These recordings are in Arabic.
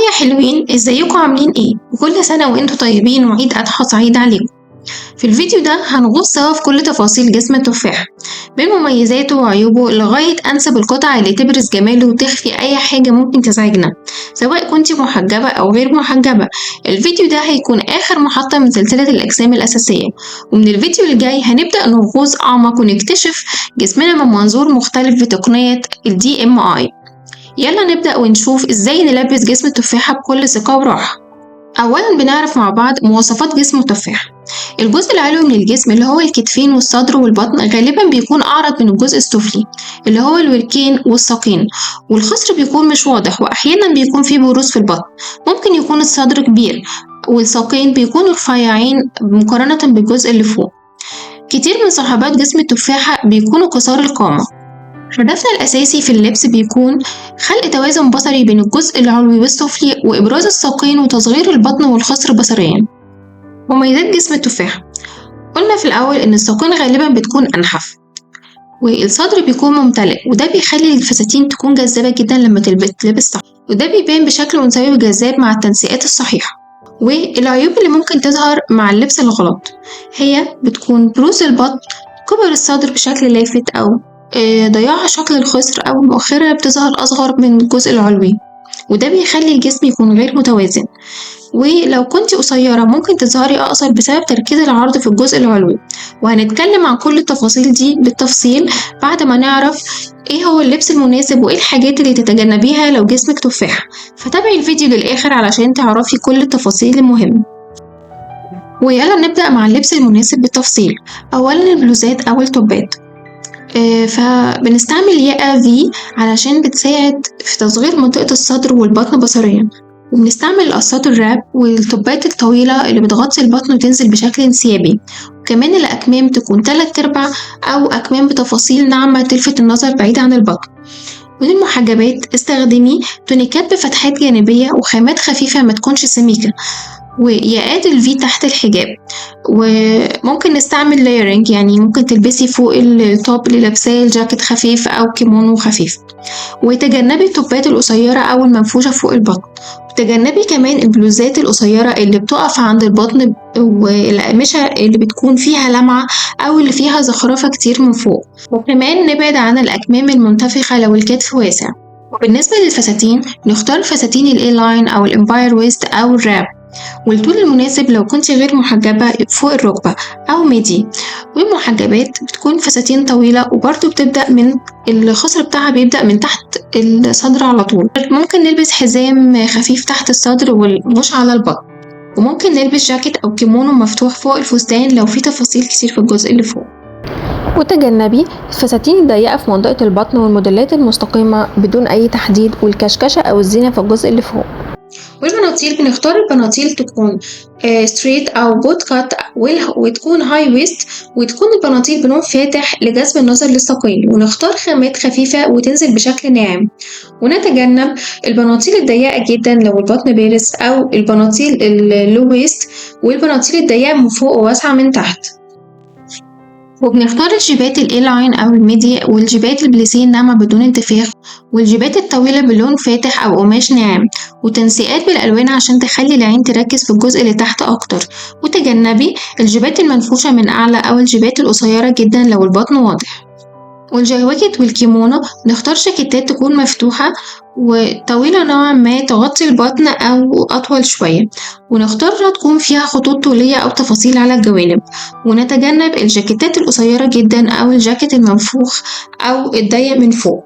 يا حلوين، ازيكم عاملين ايه؟ وكل سنة وانتوا طيبين وعيد اضحى سعيد عليكم. في الفيديو ده هنغوص سوا في كل تفاصيل جسم التفاح، من مميزاته وعيوبه لغاية انسب القطع اللي تبرز جماله وتخفي اي حاجة ممكن تزعجنا، سواء كنتي محجبة او غير محجبة. الفيديو ده هيكون اخر محطة من سلسلة الاجسام الاساسية، ومن الفيديو اللي هنبدأ نغوص اعمق ونكتشف جسمنا من منظور مختلف بتقنية ال DMI. يلا نبدأ ونشوف ازاي نلبس جسم التفاحة بكل ثقة وراحة. أولا بنعرف مع بعض مواصفات جسم التفاح. الجزء العلوي من الجسم اللي هو الكتفين والصدر والبطن غالبا بيكون أعرض من الجزء السفلي اللي هو الوركين والساقين، والخصر بيكون مش واضح وأحيانا بيكون فيه بروز في البطن. ممكن يكون الصدر كبير والساقين بيكونوا رفيعين مقارنة بالجزء اللي فوق. كتير من صحابات جسم التفاحة بيكونوا قصار القامة. هدفنا الأساسي في اللبس بيكون خلق توازن بصري بين الجزء العلوي والسفلي وإبراز الساقين وتصغير البطن والخصر بصريا. مميزات جسم التفاح: قلنا في الأول إن الساقين غالبا بتكون أنحف والصدر بيكون ممتلئ، وده بيخلي الفساتين تكون جذابة جدا لما تلبس صح، وده بيبان بشكل أنثوي وجذاب مع التنسيقات الصحيحة. والعيوب اللي ممكن تظهر مع اللبس الغلط هي بتكون بروز البطن، كبر الصدر بشكل لافت، أو ضياع شكل الخصر، أو مؤخرة بتظهر أصغر من الجزء العلوي، وده بيخلي الجسم يكون غير متوازن. ولو كنت قصيرة ممكن تظهري أقصر بسبب تركيز العرض في الجزء العلوي، وهنتكلم عن كل التفاصيل دي بالتفصيل بعد ما نعرف ايه هو اللبس المناسب وايه الحاجات اللي تتجنبيها لو جسمك تفاح. فتابعي الفيديو للآخر علشان تعرفي كل التفاصيل المهمة. ويلا نبدأ مع اللبس المناسب بالتفصيل. أولا البلوزات أو التوبات، فبنستعمل ياقة في علشان بتساعد في تصغير منطقة الصدر والبطن بصريا، وبنستعمل القصات الراب والتوبات الطويلة اللي بتغطي البطن وتنزل بشكل انسيابي، وكمان الأكمام تكون 3/4 أو أكمام بتفاصيل ناعمة تلفت النظر بعيد عن البطن. وللمحجبات استخدمي تونيكات بفتحات جانبية وخامات خفيفة ما تكونش سميكة، وياقات الفي تحت الحجاب. وممكن نستعمل لايرنج، يعني ممكن تلبسي فوق التوب اللي لابساه الجاكيت خفيف أو كيمونو خفيف. وتجنبي التوبات القصيرة أو المنفوشة فوق البطن، وتجنبي كمان البلوزات القصيرة اللي بتقف عند البطن، والأقمشة اللي بتكون فيها لمعة أو اللي فيها زخرفة كتير من فوق. وكمان نبعد عن الأكمام المنتفخة لو الكتف واسع. وبالنسبة للفساتين نختار فساتين الاي لاين أو الامباير ويست أو الراب، والطول المناسب لو كنت غير محجبة فوق الركبة أو ميدي. والمحجبات بتكون فساتين طويلة وبرضو بتبدأ من الخصر بتاعها بيبدأ من تحت الصدر على طول. ممكن نلبس حزام خفيف تحت الصدر ومش على البطن، وممكن نلبس جاكيت أو كيمونو مفتوح فوق الفستان لو في تفاصيل كتير في الجزء اللي فوق. وتجنبي الفساتين الضيقة في منطقة البطن والموديلات المستقيمة بدون أي تحديد والكشكشة أو الزينة في الجزء اللي فوق. والبناطيل بنختار البناطيل تكون ستريت أو بوت كات، وتكون هاي ويست، وتكون البناطيل بلون فاتح لجذب النظر للساقين، ونختار خامات خفيفة وتنزل بشكل ناعم. ونتجنب البناطيل الضيقة جدا لو البطن بارز، أو البناطيل اللو ويست، والبناطيل الضيقة من فوق وواسعة من تحت. وبنختار الجيبات الاي لاين او الميدي، والجيبات البليسيه الناعمة بدون انتفاخ، والجيبات الطويلة بلون فاتح او قماش ناعم، وتنسيقات بالالوان عشان تخلي العين تركز في الجزء اللي تحت اكتر. وتجنبي الجيبات المنفوشة من اعلى او الجيبات القصيرة جدا لو البطن واضح. والجواكت والكيمونو نختار جاكيتات تكون مفتوحة وطويلة نوعا ما تغطي البطن أو أطول شوية، ونختارها تكون فيها خطوط طولية أو تفاصيل على الجوانب. ونتجنب الجاكيتات القصيرة جدا أو الجاكيت المنفوخ أو الضيق من فوق.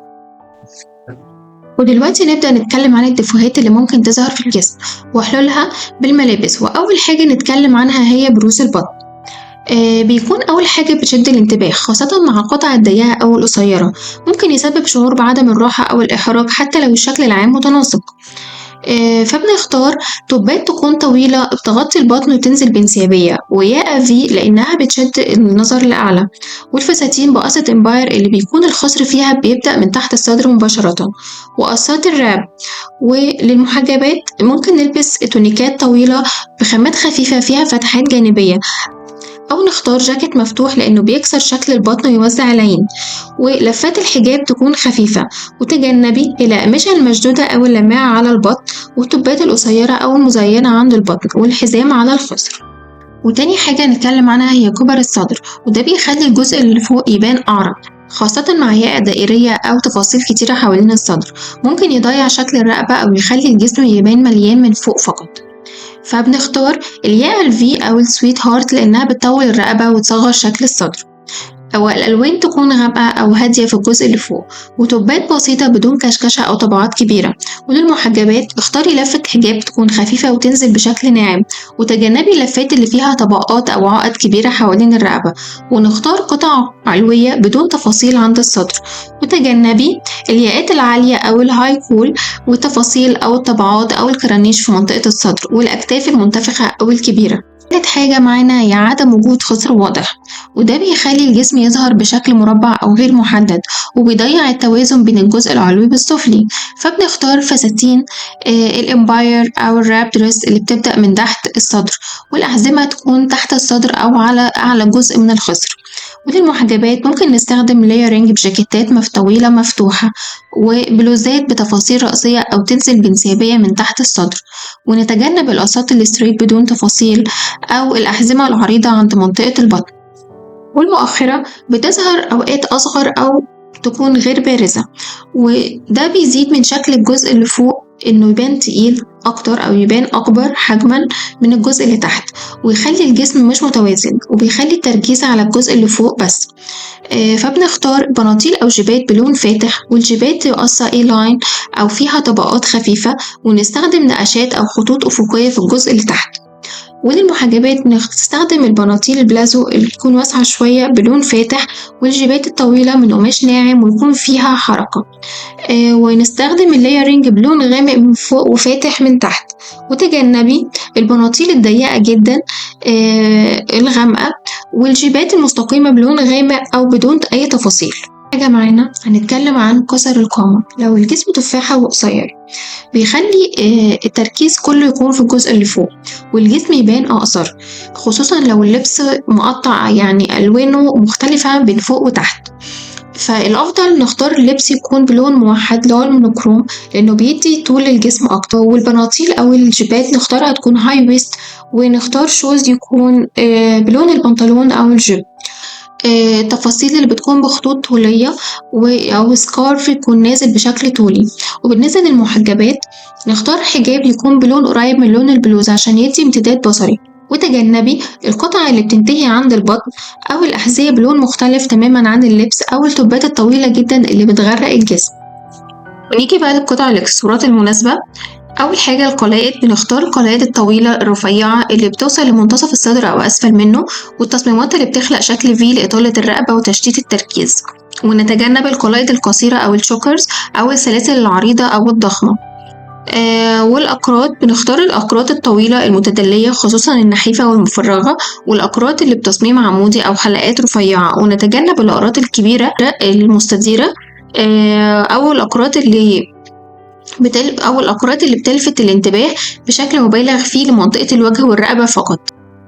ودلوقتي نبدأ نتكلم عن الدفوهات اللي ممكن تظهر في الجسم وحلولها بالملابس. وأول حاجة نتكلم عنها هي بروز البطن. بيكون أول حاجة بتشد الانتباه خاصة مع القطع الضيقة أو القصيرة، ممكن يسبب شعور بعدم الراحة أو الإحراج حتى لو الشكل العام متناسق. فبنختار توبات تكون طويلة بتغطي البطن وتنزل بانسيابية، وياقة في لأنها بتشد النظر لأعلى. والفساتين بقصة امباير اللي بيكون الخصر فيها بيبدأ من تحت الصدر مباشرة، وقصات الراب. وللمحجبات ممكن نلبس تونيكات طويلة بخامات خفيفة فيها فتحات جانبية، أو نختار جاكيت مفتوح لأنه بيكسر شكل البطن ويوسع العين. ولفات الحجاب تكون خفيفة، وتجنبي الأقمشة المشدودة أو اللامعة على البطن، والتوبات القصيرة أو المزينة عند البطن، والحزام على الخصر. وتاني حاجة نتكلم عنها هي كبر الصدر، وده بيخلي الجزء اللي فوق يبان أعرض، خاصة مع ياقة دائرية أو تفاصيل كتيرة حوالين الصدر. ممكن يضيع شكل الرقبة أو يخلي الجسم يبان مليان من فوق فقط. فبنختار الياقة الفي أو السويت هارت لأنها بتطول الرقبة وتصغر شكل الصدر. أو الألوان تكون غامقة أو هادية في الجزء اللي فوق، وتوبات بسيطة بدون كشكشة أو طبقات كبيرة. وللمحجبات اختاري لفة حجاب تكون خفيفة وتنزل بشكل ناعم، وتجنبي اللفات اللي فيها طبقات أو عقد كبيرة حوالين الرقبة. ونختار قطع علوية بدون تفاصيل عند الصدر، وتجنبي الياقات العالية أو الهاي كول وتفاصيل أو الطبعات أو الكرانيش في منطقة الصدر والأكتاف المنتفخة أو الكبيرة. تالت حاجة معانا هي عدم وجود خصر واضح، وده بيخلي الجسم يظهر بشكل مربع أو غير محدد، وبيضيع التوازن بين الجزء العلوي والسفلي. فبنختار فساتين الإمباير أو الراب دريس اللي بتبدأ من تحت الصدر، والأحزمة تكون تحت الصدر أو على أعلى جزء من الخصر. وللمحجبات ممكن نستخدم لايرنج بجاكيتات طويلة مفتوحة، وبلوزات بتفاصيل رأسية أو تنزل بانسيابية من تحت الصدر. ونتجنب القصات الستريت بدون تفاصيل أو الأحزمة العريضة عند منطقة البطن. والمؤخرة بتظهر أوقات أصغر أو تكون غير بارزة، وده بيزيد من شكل الجزء اللي فوق إنه يبان تقيل أكتر أو يبان أكبر حجما من الجزء اللي تحت، ويخلي الجسم مش متوازن، وبيخلي التركيز على الجزء اللي فوق بس. فبنختار بناطيل أو جيبات بلون فاتح، والجيبات قصة اي لاين أو فيها طبقات خفيفة، ونستخدم نقشات أو خطوط أفقية في الجزء اللي تحت. وللمحجبات بنستخدم البناطيل البلازو اللي تكون واسعة شوية بلون فاتح، والجيبات الطويلة من قماش ناعم ويكون فيها حركة. ونستخدم اللايرنج بلون غامق من فوق وفاتح من تحت. وتجنبي البناطيل الضيقة جدا الغامقة، والجيبات المستقيمة بلون غامق أو بدون أي تفاصيل. حاجة معانا هنتكلم عن كسر القامة. لو الجسم تفاحة وقصير بيخلي التركيز كله يكون في الجزء اللي فوق، والجسم يبان أقصر، خصوصا لو اللبس مقطع يعني ألوانه مختلفة بين فوق وتحت. فالأفضل نختار اللبس يكون بلون موحد اللي هو المونوكروم، لأنه بيدي طول الجسم أكتر. والبناطيل أو الجيبات نختارها تكون هاي ويست، ونختار شوز يكون بلون البنطلون أو الجيب. التفاصيل اللي بتكون بخطوط طولية أو سكارف يكون نازل بشكل طولي. وبالنسبة للمحجبات نختار حجاب يكون بلون قريب من لون البلوزة عشان يدي امتداد بصري. وتجنبي القطع اللي بتنتهي عند البطن أو الأحذية بلون مختلف تماما عن اللبس، أو التوبات الطويلة جدا اللي بتغرق الجسم. ونيجي بقى للقطع الإكسسوارات المناسبة. أول حاجة القلائد، بنختار القلائد الطويلة الرفيعة اللي بتوصل لمنتصف الصدر أو أسفل منه، والتصميمات اللي بتخلق شكل في لإطالة الرقبة وتشتيت التركيز. ونتجنب القلائد القصيرة أو الشوكرز أو السلاسل العريضة أو الضخمة. والأقراط، بنختار الأقراط الطويلة المتدلية خصوصا النحيفة والمفرغة، والأقراط اللي بتصميم عمودي أو حلقات رفيعة. ونتجنب الأقراط الكبيرة المستديرة أو الأقراط اللي بتلفت الانتباه بشكل مبالغ فيه لمنطقة الوجه والرقبة فقط.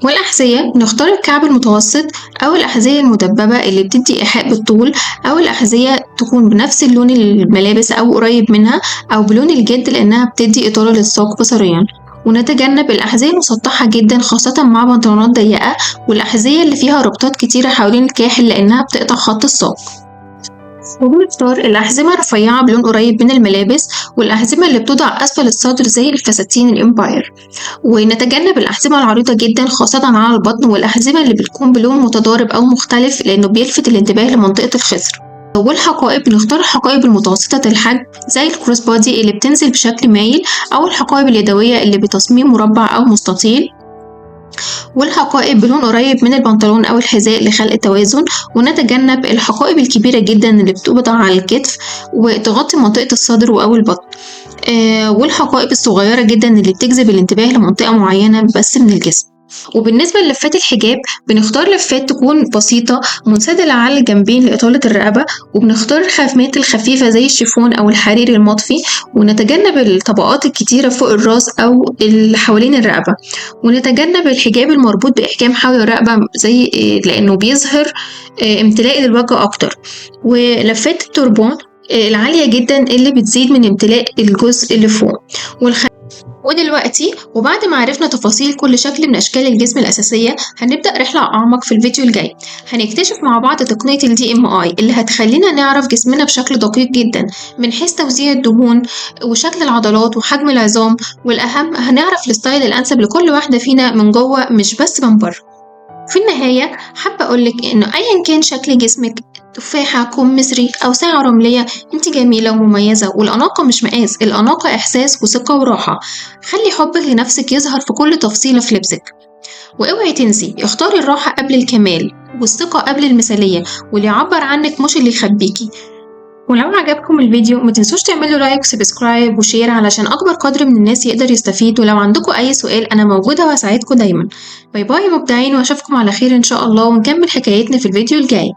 والأحذية نختار الكعب المتوسط أو الأحذية المدببة اللي بتدي إيحاء بالطول، أو الأحذية تكون بنفس اللون الملابس أو قريب منها، أو بلون الجلد لأنها بتدي إطالة للساق بصريا. ونتجنب الأحذية المسطحة جدا خاصة مع بنطلونات ضيقة، والأحذية اللي فيها ربطات كتيرة حوالين الكاحل لأنها بتقطع خط الساق. وبنختار الأحزمة الرفيعة بلون قريب من الملابس، والأحزمة اللي بتوضع أسفل الصدر زي الفساتين الإمباير. ونتجنب الأحزمة العريضة جدا خاصة على البطن، والأحزمة اللي بتكون بلون متضارب أو مختلف لأنه بيلفت الانتباه لمنطقة الخصر. والحقائب، بنختار الحقائب المتوسطة الحجم زي الكروس بودي اللي بتنزل بشكل مايل، أو الحقائب اليدوية اللي بتصميم مربع أو مستطيل، والحقائب بلون قريب من البنطلون أو الحذاء لخلق توازن. ونتجنب الحقائب الكبيرة جدا اللي بتوضع على الكتف وتغطي منطقة الصدر أو البطن. والحقائب الصغيرة جدا اللي بتجذب الانتباه لمنطقة معينة بس من الجسم. وبالنسبة للفات الحجاب بنختار لفات تكون بسيطة منسدلة على الجنبين لإطالة الرقبة، وبنختار الخامات الخفيفة زي الشيفون أو الحرير المطفي، ونتجنب الطبقات الكتيرة فوق الراس أو اللي حوالين الرقبة، ونتجنب الحجاب المربوط بإحكام حول الرقبة زي لأنه بيظهر امتلاء للوجه أكتر، ولفات التوربون العالية جدا اللي بتزيد من امتلاء الجزء اللي فوق. ودلوقتي وبعد ما عرفنا تفاصيل كل شكل من أشكال الجسم الأساسية، هنبدأ رحلة أعمق في الفيديو الجاي. هنكتشف مع بعض تقنية ال DMI اللي هتخلينا نعرف جسمنا بشكل دقيق جدا من حيث توزيع الدهون وشكل العضلات وحجم العظام، والأهم هنعرف الستايل الأنسب لكل واحدة فينا من جوه مش بس من بره. في النهاية حابة أقولك إنه أيا كان شكل جسمك، تفاحة، كوم مصري أو ساعة رملية، انت جميلة ومميزة، والأناقة مش مقاس، الأناقة إحساس وثقة وراحة. خلي حبك لنفسك يظهر في كل تفصيلة في لبسك، واوعي تنسي اختاري الراحة قبل الكمال والثقة قبل المثالية، واللي يعبر عنك مش اللي يخبيكي. ولو عجبكم الفيديو متنسوش تعملوا لايك وسبسكرايب وشير علشان أكبر قدر من الناس يقدر يستفيد، ولو عندكم أي سؤال أنا موجودة وأساعدكم دايما. باي باي مبدعين، وأشوفكم على خير إن شاء الله، ونكمل حكايتنا في الفيديو الجاي.